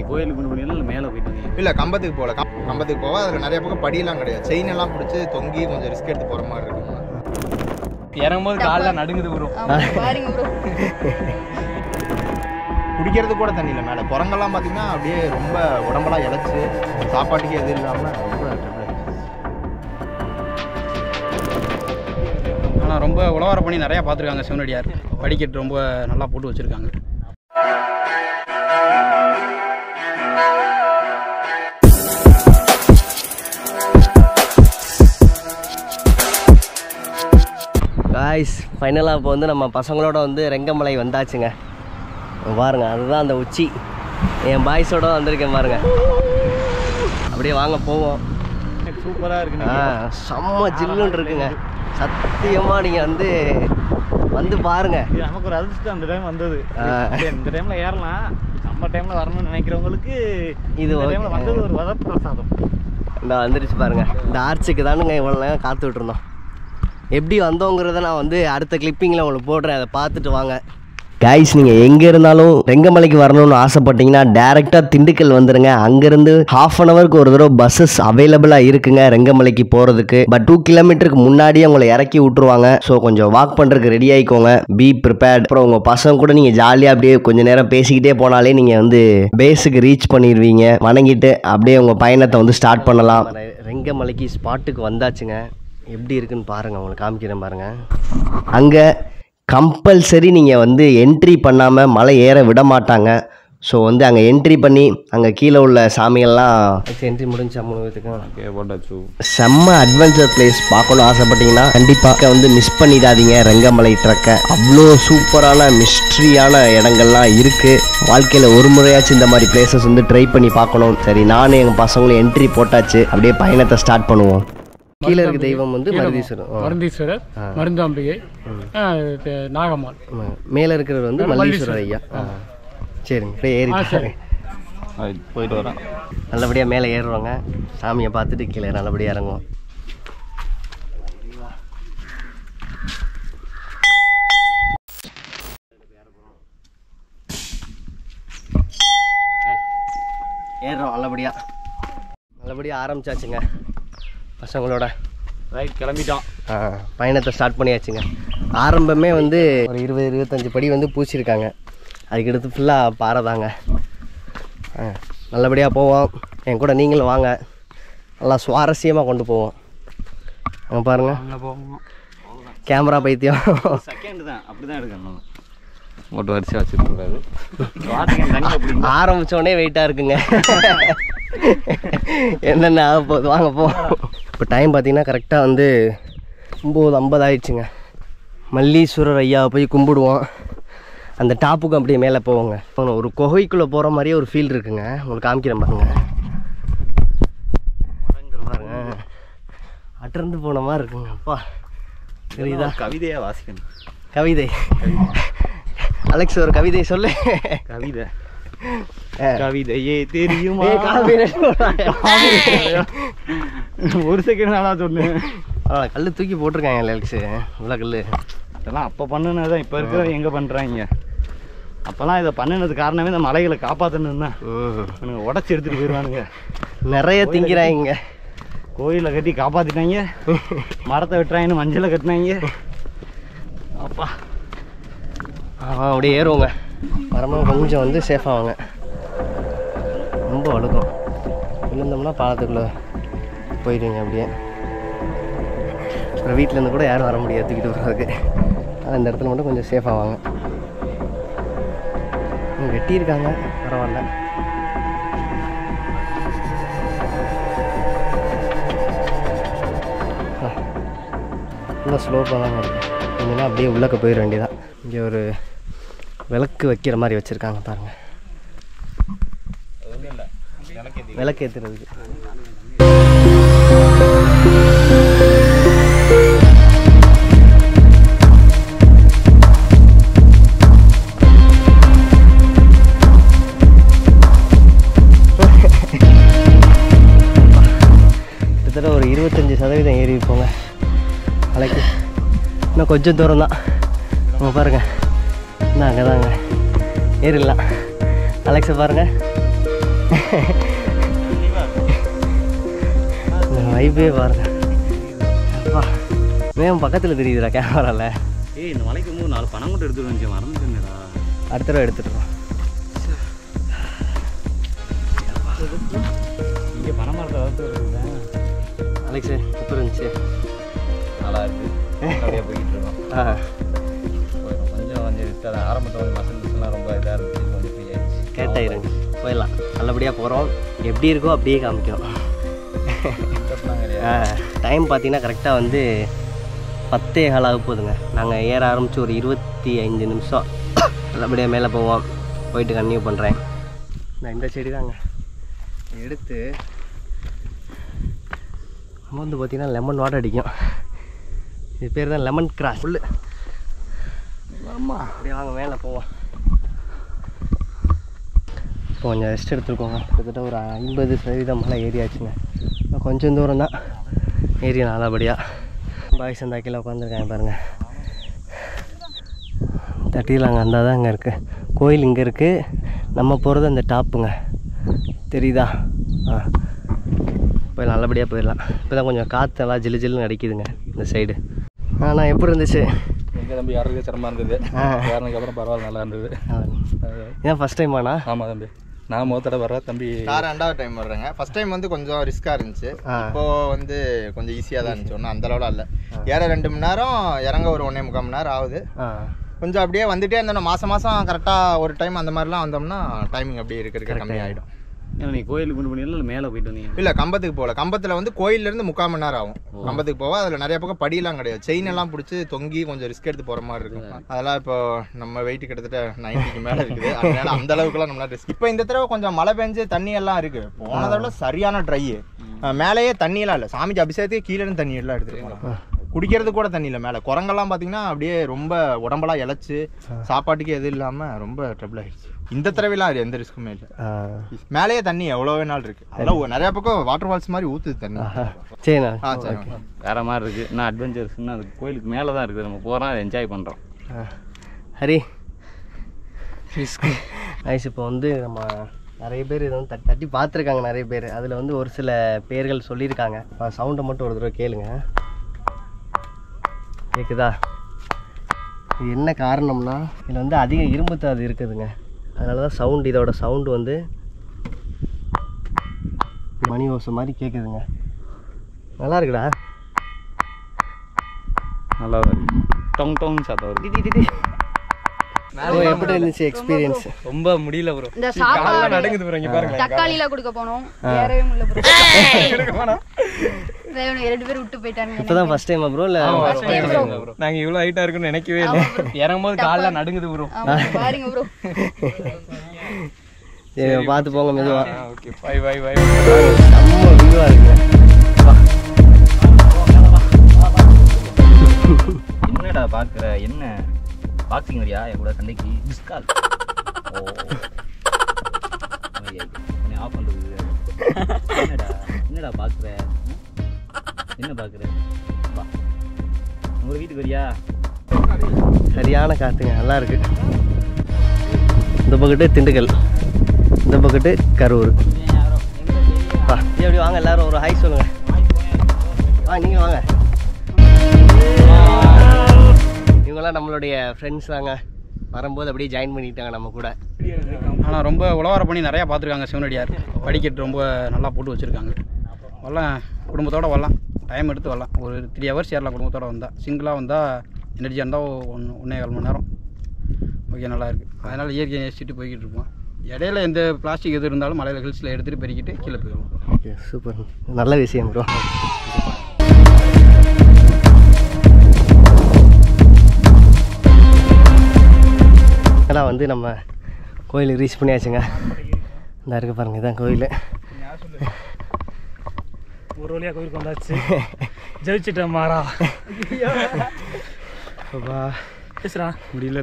கோயிலுக்கு கொண்டு போனீங்களா இல்லை மேலே போயிட்டு வந்தீங்க? இல்லை, கம்பத்துக்கு போகல. கம்பத்துக்கு போக அதில் நிறைய பக்கம் படியெல்லாம் கிடையாது. செயின் எல்லாம் பிடிச்சி தொங்கி கொஞ்சம் ரிஸ்க் எடுத்து போகிற மாதிரி இருக்குமா. இறங்கும்போது காலில் நடுங்குது ப்ரோ. குடிக்கிறது கூட தண்ணி இல்லை மேலே. குரங்கெல்லாம் பார்த்தீங்கன்னா அப்படியே ரொம்ப உடம்பெல்லாம் இழைச்சி சாப்பாட்டுக்கு எதுவும் இல்லாமல் ரொம்ப ஆனால் ரொம்ப உழவார பண்ணி நிறையா பார்த்துருக்காங்க சிவனடியார். படிக்கட்டு ரொம்ப நல்லா போட்டு வச்சுருக்காங்க. காய்ஸ், ஃபைனலாக இப்போ வந்து நம்ம பசங்களோட வந்து ரெங்கமலை வந்தாச்சுங்க. பாருங்கள், அதுதான் அந்த உச்சி. என் பாய்ஸோட வந்திருக்கேன் பாருங்கள். அப்படியே வாங்க போவோம். சூப்பராக இருக்குங்க. செம்ம ஜில்லுன்னு இருக்குங்க. சத்தியமாக நீங்கள் வந்து பாருங்கள். நமக்கு ஒரு அதிர்ஷ்டம் அந்த டைம் வந்தது. இந்த டைமில் ஏறலாம். நம்ம டைமில் வரணும்னு நினைக்கிறவங்களுக்கு இது டைமில் வந்தது ஒரு வரப்பிரசாதம். இந்த வந்துருச்சு பாருங்கள். இந்த ஆர்ச்சுக்கு தானுங்க இவ்வளோ நேரம் காத்துக்கிட்டு இருந்தோம். எப்படி வந்தோங்கிறத நான் வந்து அடுத்த கிளிப்பிங்கில் உங்களுக்கு போடுறேன். அதை பார்த்துட்டு வாங்க. கைஸ், நீங்கள் எங்கே இருந்தாலும் ரெங்கமலைக்கு வரணும்னு ஆசைப்பட்டீங்கன்னா டேரெக்டாக திண்டுக்கல் வந்துடுங்க. அங்கேருந்து ½ ஹவருக்கு ஒரு தடவை பஸ்ஸஸ் அவைலபிளாக இருக்குங்க ரெங்கமலைக்கு போகிறதுக்கு. பட் 2 கிலோமீட்டருக்கு முன்னாடியே உங்களை இறக்கி விட்ருவாங்க. ஸோ கொஞ்சம் வாக் பண்ணுறதுக்கு ரெடி ஆகிக்கோங்க. Be prepared. அப்புறம் உங்கள் பசங்க கூட நீங்கள் ஜாலியாக அப்படியே கொஞ்சம் நேரம் பேசிக்கிட்டே போனாலே நீங்கள் வந்து பேஸுக்கு ரீச் பண்ணிடுவீங்க. வணங்கிட்டு அப்படியே உங்கள் பயணத்தை வந்து ஸ்டார்ட் பண்ணலாம். ரெங்கமலைக்கு ஸ்பாட்டுக்கு வந்தாச்சுங்க. எப்படி இருக்குன்னு பாருங்கள், உங்களுக்கு காமிக்கிறேன் பாருங்கள். அங்கே கம்பல்சரி நீங்கள் வந்து என்ட்ரி பண்ணாமல் மலை ஏற விட மாட்டாங்க. ஸோ வந்து அங்கே என்ட்ரி பண்ணி அங்கே கீழே உள்ள சாமியெல்லாம் என்ட்ரி முடிஞ்சா 3 பேத்துக்கும் செம்ம அட்வென்ச்சர் பிளேஸ் பார்க்கணும் ஆசைப்பட்டீங்கன்னா கண்டிப்பாக வந்து மிஸ் பண்ணிடாதீங்க ரெங்கமலை ட்ரக்கை. அவ்வளோ சூப்பரான மிஸ்ட்ரியான இடங்கள்லாம் இருக்குது. வாழ்க்கையில் ஒரு முறையாச்சும் இந்த மாதிரி பிளேசஸ் வந்து ட்ரை பண்ணி பார்க்கணும். சரி, நானும் எங்கள் பசங்களும் என்ட்ரி போட்டாச்சு. அப்படியே பயணத்தை ஸ்டார்ட் பண்ணுவோம். கீழே இருக்க தெய்வம் வந்து மருந்தீஸ்வரர், மருந்தாம்பிகை, நாகம்மாள். மேலே இருக்கிறவர் வந்து மல்லீஸ்வரர் ஐயா. சரிங்க, அப்படியே ஏறி போயிட்டு வரோம். நல்லபடியாக மேலே ஏறுவாங்க. சாமியை பார்த்துட்டு கீழே நல்லபடியாக இறங்குவோம். ஏறுறோம். நல்லபடியாக ஆரம்பிச்சாச்சுங்க பசங்களோட. ரைட், கிளம்பிட்டோம். பயணத்தை ஸ்டார்ட் பண்ணியாச்சுங்க. ஆரம்பமே வந்து ஒரு 20-25 படி வந்து பூச்சிருக்காங்க. அதுக்கடுத்து ஃபுல்லாக பாறை தாங்க. நல்லபடியாக போவோம். என் கூட நீங்களும் வாங்க. நல்லா சுவாரஸ்யமாக கொண்டு போவோம். அங்கே பாருங்கள், கேமரா பைத்தியம். செகண்ட் தான், அப்படி தான் எடுக்கணும். ஓட்டு வரிசை வச்சுருக்கூடாது. ஆரம்பித்தோடனே வெயிட்டாக இருக்குங்க. என்னென்ன ஆக போகுது, வாங்க போ. இப்போ டைம் பார்த்தீங்கன்னா கரெக்டாக வந்து 9:50 ஆயிடுச்சுங்க. மல்லீஸ்வரர் ஐயாவை போய் கும்பிடுவோம். அந்த டாப்புக்கு அப்படியே மேலே போவோங்க. ஒரு குகைக்குள்ளே போகிற மாதிரியே ஒரு ஃபீல் இருக்குங்க. உங்களுக்கு காமிக்கிறேன் பாருங்க. பாருங்க, அடர்ந்து போன மாதிரி இருக்குங்க. அப்பா, தெரியுதா? கவிதையாக வாசிக்கணும். கவிதை அலெக்ஸ், ஒரு கவிதை சொல்லு. கவிதையே தெரியுமா? ஒரு செகண்ட் நல்லா சொன்னேன். கல் தூக்கி போட்டிருக்காங்க அலெக்ஸ். உள்ள கல் இதெல்லாம் அப்போ பண்ணுனதான். இப்போ இருக்கிற எங்கே பண்ணுறாங்க? அப்போல்லாம் இதை பண்ணினது காரணமே இந்த மலைகளை காப்பாற்றணும் தான். உடச்சி எடுத்துகிட்டு போயிடுவானுங்க. நிறைய திங்கிறாங்க. கோயிலை கட்டி காப்பாற்றிட்டாங்க, மரத்தை வெட்டுறாங்கன்னு மஞ்சளை கட்டினாங்க. அப்பா, அப்படியே ஏறுவோங்க. வரமாக கொஞ்சம் வந்து சேஃபாகுங்க. ரொம்ப அழுக்கும். விழுந்தோம்னா பாலத்துக்குள்ளே போயிடுங்க. அப்படியே அப்புறம் வீட்டிலேருந்து கூட யாரும் வர முடியாது தூக்கிட்டு போகிறதுக்கு. ஆனால் இந்த இடத்துல மட்டும் கொஞ்சம் சேஃபாவாங்க. வெட்டியிருக்காங்க, பரவாயில்ல. நல்லா ஸ்லோப்பாக தாங்க இருக்குது. இல்லைன்னா அப்படியே உள்ளக்க போயிட வேண்டியதான். இங்கே ஒரு விளக்கு வைக்கிற மாதிரி வச்சுருக்காங்க பாருங்கள். விளக்கு ஏற்றுறதுக்கு. கிட்டத்தட்ட ஒரு 25% ஏறி இருப்போங்க மலைக்கு. இன்னும் கொஞ்சம் தூரம் தான். நம்ம பாருங்கள், இன்னும் அங்கே தாங்க ஏறிடலாம். அலெக்ஸை பாருங்கள், வைப்பே பாருங்க. அப்பா மேம் பக்கத்தில் தெரியுதுடா கேமராவில். ஏய் இந்த மலைக்கு போது 4 பணம் மட்டும் எடுத்துட்டு வந்துச்சு, மறந்துட்டேன்டா. அடுத்த தடவை எடுத்துட்டுருக்கோம். இங்கே பணம் மரத்தை வளர்த்து அலெக்ஸு எப்போ இருந்துச்சு? நல்லா இருக்குது. அப்படியே போய்கிட்டு இருக்கோம். கொஞ்சம் இருக்காது. ஆரம்பத்தில் மசில்ஸ்லாம் ரொம்ப இதாக இருந்துச்சு, கொஞ்சம் ஃப்ரீ ஆகிடுச்சு. கேட்டாயிருங்க போயிடலாம். நல்லபடியாக போகிறோம். எப்படி இருக்கோ அப்படியே காமிக்கிறோம். டைம் பார்த்தீங்கன்னா கரெக்டாக வந்து 10:15 ஆக போகுதுங்க. நாங்கள் ஏற ஆரம்பித்து ஒரு 25 நிமிஷம் நல்லபடியாக மேலே போவோம். போயிட்டு கன்டினியூ பண்ணுறேன். நான் இந்த செடி தாங்க எடுத்து நம்ம வந்து பார்த்திங்கன்னா லெமன் வாட்டர் அடிக்கும். இது பேர் தான் லெமன் கிராஸ் ஃபுல்லு. ஆமாம் அப்படியே வாங்க மேலே போவோம். இப்போ கொஞ்சம் ரெஸ்ட் எடுத்துருக்கோங்க. கிட்டத்தட்ட ஒரு 50% மலை ஏறியாச்சுங்க. கொஞ்சம் தூரம் தான் ஏரியா நல்லபடியாக. பாய்ஸ் அந்த கீழே உட்காந்துருக்காங்க பாருங்கள். தட்டிலாங்க அந்த தான் அங்கே இருக்குது கோயில். இங்கே இருக்குது. நம்ம போகிறது அந்த டாப்புங்க, தெரியுதா? போய் நல்லபடியாக போயிடலாம். இப்போ தான் கொஞ்சம் காற்று நல்லா ஜில்லு ஜில்லுன்னு அடிக்குதுங்க இந்த சைடு. நான் எப்படி இருந்துச்சு? எங்கள் தம்பி யாருக்கு சிரமமாக இருந்தது. ஏறினதுக்கப்புறம் பரவாயில்ல, நல்லா இருந்தது. ஏன் ஃபஸ்ட் டைமாண்ணா? ஆமாம் தம்பி, நான் முதல் தடவை வர்றேன். தம்பி நான் 2வது டைம் வர்றேங்க. ஃபர்ஸ்ட் டைம் வந்து கொஞ்சம் ரிஸ்க்காக இருந்துச்சு. இப்போது வந்து கொஞ்சம் ஈஸியாக தான் இருந்துச்சு. ஒன்றும் அந்த அளவில் இல்லை. ஏற 2 மணி நேரம், இறங்க ஒரு 1.25 மணி நேரம் ஆகுது. கொஞ்சம் அப்படியே வந்துகிட்டே இருந்தோம்னா மாதம் கரெக்டாக ஒரு டைம் அந்த மாதிரிலாம் வந்தோம்னா டைமிங் அப்படியே இருக்க கம்மியாகிடும். நீ கோயிலுக்கு கொண்டு பண்ணிடல, இல்லை மேலே போயிட்டு வந்தீங்க? இல்லை, கம்பத்துக்கு போகல. கம்பத்தில் வந்து கோயிலேருந்து 3/4 மணி நேரம் ஆகும் கம்பத்துக்கு போக. அதில் நிறைய பக்கம் படியெல்லாம் கிடையாது. செயின் எல்லாம் பிடிச்சி தொங்கி கொஞ்சம் ரிஸ்க் எடுத்து போகிற மாதிரி இருக்கும். அதெல்லாம் இப்போ நம்ம வெயிட் கிட்டத்தட்ட 90க்கு மேலே இருக்குது. அதனால அந்த அளவுக்குலாம் நம்மளால ரிஸ்க். இப்போ இந்த தடவை கொஞ்சம் மழை பெஞ்சு தண்ணி எல்லாம் இருக்குது. போன தடவை சரியான ட்ரை. மேலேயே தண்ணியெல்லாம் இல்லை. சாமிக்கு அபிஷேகத்துக்கு கீழே தண்ணி எல்லாம் எடுத்துருக்கோம். குடிக்கிறது கூட தண்ணி இல்லை. மேலே குரங்கெல்லாம் பார்த்தீங்கன்னா அப்படியே ரொம்ப உடம்பெல்லாம் இழைச்சி சாப்பாட்டுக்கு எதுவும் இல்லாமல் ரொம்ப ட்ரபிள் ஆகிடுச்சு. இந்த தடவைலாம் அது எந்த ரிஸ்க்குமே இல்லை. மேலேயே தண்ணி எவ்வளோ வேணாலும் இருக்குது. அதெல்லாம் நிறையா பக்கம் வாட்டர் ஃபால்ஸ் மாதிரி ஊற்றுது தண்ணி. சரிண்ணா. சரி, வேறு மாதிரி இருக்குது. நான் அட்வென்ச்சர்ஸ்ன்னு அது கோயிலுக்கு மேலே தான் இருக்குது. நம்ம போகிறோம், அதை என்ஜாய் பண்ணுறோம். ஹரி ஐஸ் இப்போ வந்து நம்ம நிறைய பேர் இதை வந்து தட்டி பார்த்துருக்காங்க நிறைய பேர். அதில் வந்து ஒரு சில பேர்கள் சொல்லியிருக்காங்க. சவுண்டை மட்டும் ஒரு தடவை கேளுங்க. கேட்குதா? இது என்ன காரணம்னா இதில் வந்து அதிக இரும்புத்தாது இருக்குதுங்க. அதனால தான் சவுண்டு, இதோட சவுண்டு வந்து மணி ஓசை மாதிரி கேட்குதுங்க. நல்லா இருக்குடா. நல்லா தான் இருக்குது. டொங் டொங் சத்தம் வருது. எப்படி இருந்துச்சு எக்ஸ்பீரியன்ஸ்? ரொம்ப முடியல ப்ரோ. இந்த சாப்பாடு நடக்குது ப்ரோ. இங்க பாருங்க, தக்காளில குடுக்க போனோம். ஏறவே முடியல ப்ரோ. தேவனே 2 பேர் விட்டு போயிட்டாங்க. இப்போதான் ஃபர்ஸ்ட் டைமா ப்ரோ? இல்ல நாங்க இவ்வளவு ஹைட்டா இருக்குன்னு நினைக்கவே இல்லை. இறங்கும்போது கால்ல நடுங்குது ப்ரோ. பாருங்க ப்ரோ. சரி பார்த்து போங்க மெதுவா. Okay, bye bye bye. நம்ம வியூவா இருக்குங்க. என்னடா பார்க்குற? என்ன பாக்ஸிங் வரியா என் கூட சண்டைக்கு? மிஸ்கால். ஓ ஆஃப் பண்ணுறது. என்னடா பார்க்குற? என்ன பார்க்குற? வா, உங்கள் வீட்டுக்கு வரியா? சரியான காற்றுங்க, நல்லா இருக்கு. இந்த பக்கத்து திண்டுக்கல், இந்த பக்கத்து கரூர். எப்படி வாங்க எல்லாரும் ஒரு ஹாய் சொல்லுங்க. நீங்கள் வாங்க. இவங்கெல்லாம் நம்மளுடைய ஃப்ரெண்ட்ஸ் தாங்க. வரும்போது அப்படியே ஜாயின் பண்ணிட்டாங்க நம்ம கூட. ஆனால் ரொம்ப உழவார பண்ணி நிறையா பார்த்துருக்காங்க. சிவனடியார் படிக்கட்டு ரொம்ப நல்லா போட்டு வச்சுருக்காங்க. வரலாம், குடும்பத்தோடு வரலாம். டைம் எடுத்து வரலாம். ஒரு 3 ஹவர்ஸ் ஏறலாம் குடும்பத்தோடு வந்தால். சிங்கிளாக வந்தால் எனர்ஜியாக இருந்தால் 1.25 மணி நேரம். ஓகே, நல்லா இருக்குது. அதனால் இயற்கையை நேசிச்சுட்டு போய்கிட்டு இருப்போம். இடையில எந்த பிளாஸ்டிக் எது இருந்தாலும் மலையில் ஹில்ஸில் எடுத்துகிட்டு பெருக்கிட்டு கீழே போயிடுவோம். ஓகே, சூப்பர், நல்ல விஷயம் ப்ரோ. இதெல்லாம் வந்து நம்ம கோயிலுக்கு ரீச் பண்ணியாச்சுங்க. இந்த இருக்கு பாருங்கள், இதுதான் கோயில். ஒரு வழியாக கோயிலுக்கு வந்தாச்சு. ஜெயிச்சிட்டேன் மாறா. பேசுகிறா முடியல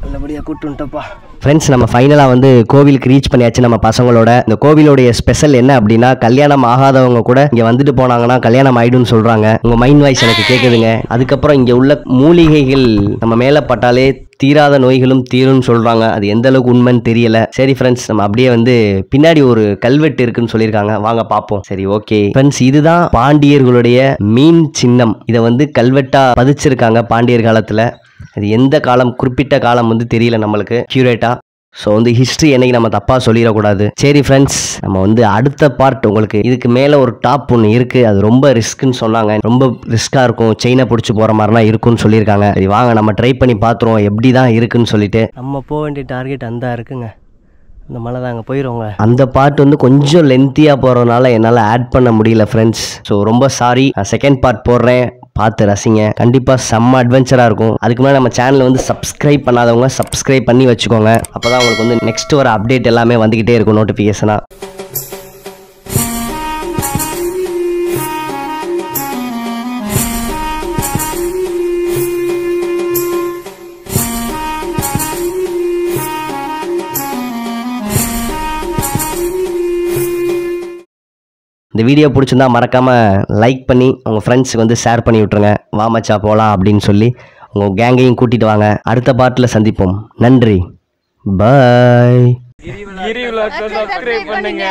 நல்லபடியாக கூட்டுன்ட்டப்பா. ஃப்ரெண்ட்ஸ், நம்ம ஃபைனலாக வந்து கோவிலுக்கு ரீச் பண்ணியாச்சு நம்ம பசங்களோட. இந்த கோவிலோடைய ஸ்பெஷல் என்ன அப்படின்னா, கல்யாணம் ஆகாதவங்க கூட இங்கே வந்துட்டு போனாங்கன்னா கல்யாணம் ஆயிடும்னு சொல்கிறாங்க. உங்கள் மைண்ட் வாய்ஸ் எனக்கு கேட்குதுங்க. அதுக்கப்புறம் இங்கே உள்ள மூலிகைகள் நம்ம மேலே பட்டாலே தீராத நோய்களும் தீரும்னு சொல்கிறாங்க. அது எந்த அளவுக்கு உண்மைன்னு தெரியல. சரி ஃப்ரெண்ட்ஸ், நம்ம அப்படியே வந்து பின்னாடி ஒரு கல்வெட்டு இருக்குன்னு சொல்லியிருக்காங்க, வாங்க பார்ப்போம். சரி ஓகே ஃப்ரெண்ட்ஸ், இதுதான் பாண்டியர்களுடைய மீன் சின்னம். இதை வந்து கல்வெட்டா பதிச்சிருக்காங்க பாண்டியர் காலத்தில். அது எந்த காலம், குறிப்பிட்ட காலம் வந்து தெரியல நம்மளுக்கு கியூரேட்டா. ஸோ வந்து ஹிஸ்ட்ரி என்னைக்கு நம்ம தப்பாக சொல்லிடக்கூடாது. சரி ஃப்ரெண்ட்ஸ், நம்ம வந்து அடுத்த பார்ட் உங்களுக்கு இதுக்கு மேலே ஒரு டாப் ஒன்று இருக்குது. அது ரொம்ப ரிஸ்க்குன்னு சொன்னாங்க. ரொம்ப ரிஸ்க்காக இருக்கும், செயினை பிடிச்சி போகிற மாதிரிலாம் இருக்குன்னு சொல்லியிருக்காங்க. சரி வாங்க நம்ம ட்ரை பண்ணி பார்த்துருவோம் எப்படி தான் இருக்குன்னு சொல்லிட்டு. நம்ம போக வேண்டிய டார்கெட் அந்த இருக்குங்க, இந்த மலை தாங்க போயிடுவோங்க. அந்த பார்ட் வந்து கொஞ்சம் லென்த்தியாக போகிறதுனால என்னால் ஆட் பண்ண முடியல ஃப்ரெண்ட்ஸ். ஸோ ரொம்ப சாரி. நான் செகண்ட் பார்ட் போடுறேன், பார்த்து ரசிங்க. கண்டிப்பாக செம்ம அட்வென்ச்சராக இருக்கும். அதுக்கு முன்னாடி நம்ம சேனலை வந்து சப்ஸ்கிரைப் பண்ணாதவங்க சப்ஸ்கிரைப் பண்ணி வச்சுக்கோங்க. அப்போ தான் உங்களுக்கு வந்து நெக்ஸ்ட் வர அப்டேட் எல்லாமே வந்துக்கிட்டே இருக்கும் நோட்டிஃபிகேஷனாக. இந்த வீடியோ பிடிச்சிருந்தா மறக்காமல் லைக் பண்ணி உங்கள் ஃப்ரெண்ட்ஸுக்கு வந்து ஷேர் பண்ணி விட்ருங்க. வா மச்சா போகலாம் அப்படின்னு சொல்லி உங்கள் கேங்கையும் கூட்டிகிட்டு வாங்க. அடுத்த பார்ட்டில் சந்திப்போம். நன்றி, பாய். சப்ஸ்கிரைப் பண்ணுங்க.